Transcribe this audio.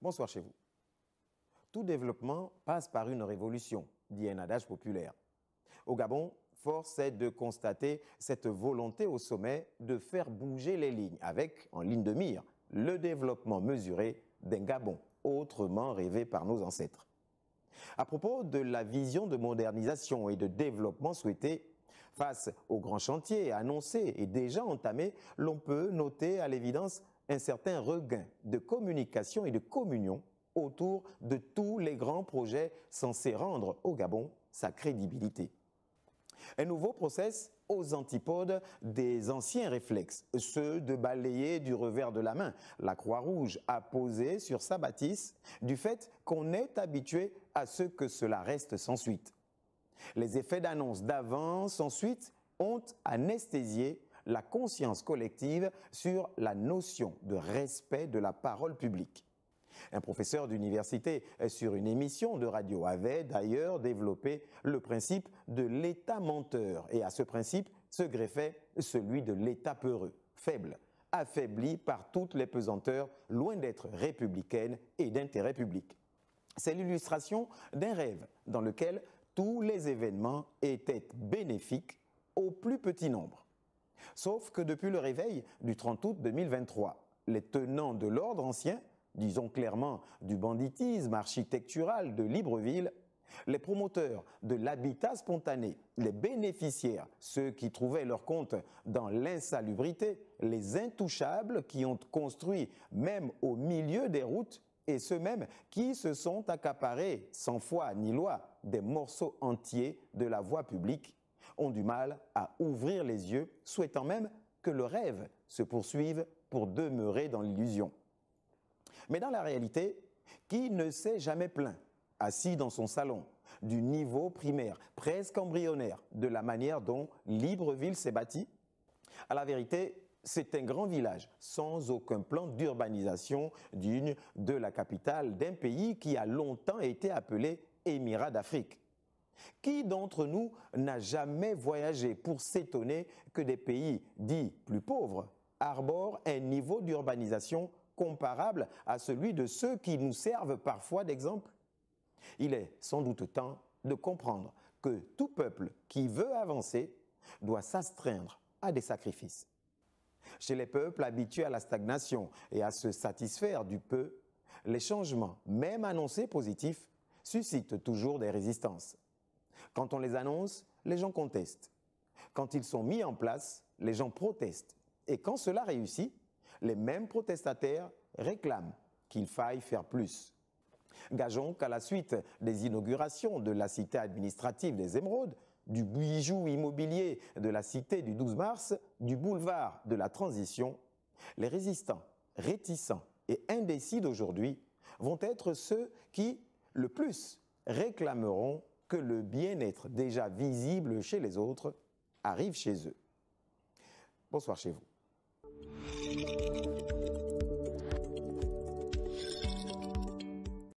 Bonsoir chez vous. Tout développement passe par une révolution, dit un adage populaire. Au Gabon, force est de constater cette volonté au sommet de faire bouger les lignes, avec, en ligne de mire, le développement mesuré d'un Gabon autrement rêvé par nos ancêtres. À propos de la vision de modernisation et de développement souhaitée, face aux grands chantiers annoncés et déjà entamés, l'on peut noter à l'évidence un certain regain de communication et de communion autour de tous les grands projets censés rendre au Gabon sa crédibilité. Un nouveau process aux antipodes des anciens réflexes, ceux de balayer du revers de la main la Croix-Rouge apposée sur sa bâtisse, du fait qu'on est habitué à ce que cela reste sans suite. Les effets d'annonce d'avance ensuite ont anesthésié la conscience collective sur la notion de respect de la parole publique. Un professeur d'université sur une émission de radio avait d'ailleurs développé le principe de l'État menteur et à ce principe se greffait celui de l'État peureux, faible, affaibli par toutes les pesanteurs, loin d'être républicaine et d'intérêt public. C'est l'illustration d'un rêve dans lequel tous les événements étaient bénéfiques au plus petit nombre. Sauf que depuis le réveil du 30 août 2023, les tenants de l'ordre ancien, disons clairement du banditisme architectural de Libreville, les promoteurs de l'habitat spontané, les bénéficiaires, ceux qui trouvaient leur compte dans l'insalubrité, les intouchables qui ont construit même au milieu des routes et ceux mêmes qui se sont accaparés, sans foi ni loi, des morceaux entiers de la voie publique, ont du mal à ouvrir les yeux, souhaitant même que le rêve se poursuive pour demeurer dans l'illusion. Mais dans la réalité, qui ne s'est jamais plaint, assis dans son salon, du niveau primaire, presque embryonnaire, de la manière dont Libreville s'est bâtie? À la vérité, c'est un grand village, sans aucun plan d'urbanisation digne de la capitale d'un pays qui a longtemps été appelé Émirat d'Afrique. Qui d'entre nous n'a jamais voyagé pour s'étonner que des pays dits plus pauvres arborent un niveau d'urbanisation comparable à celui de ceux qui nous servent parfois d'exemple? Il est sans doute temps de comprendre que tout peuple qui veut avancer doit s'astreindre à des sacrifices. Chez les peuples habitués à la stagnation et à se satisfaire du peu, les changements, même annoncés positifs, suscitent toujours des résistances. Quand on les annonce, les gens contestent. Quand ils sont mis en place, les gens protestent. Et quand cela réussit, les mêmes protestataires réclament qu'il faille faire plus. Gageons qu'à la suite des inaugurations de la cité administrative des Émeraudes, du bijou immobilier de la cité du 12 mars, du boulevard de la Transition, les résistants, réticents et indécis d'aujourd'hui vont être ceux qui, le plus, réclameront que le bien-être déjà visible chez les autres arrive chez eux. Bonsoir chez vous.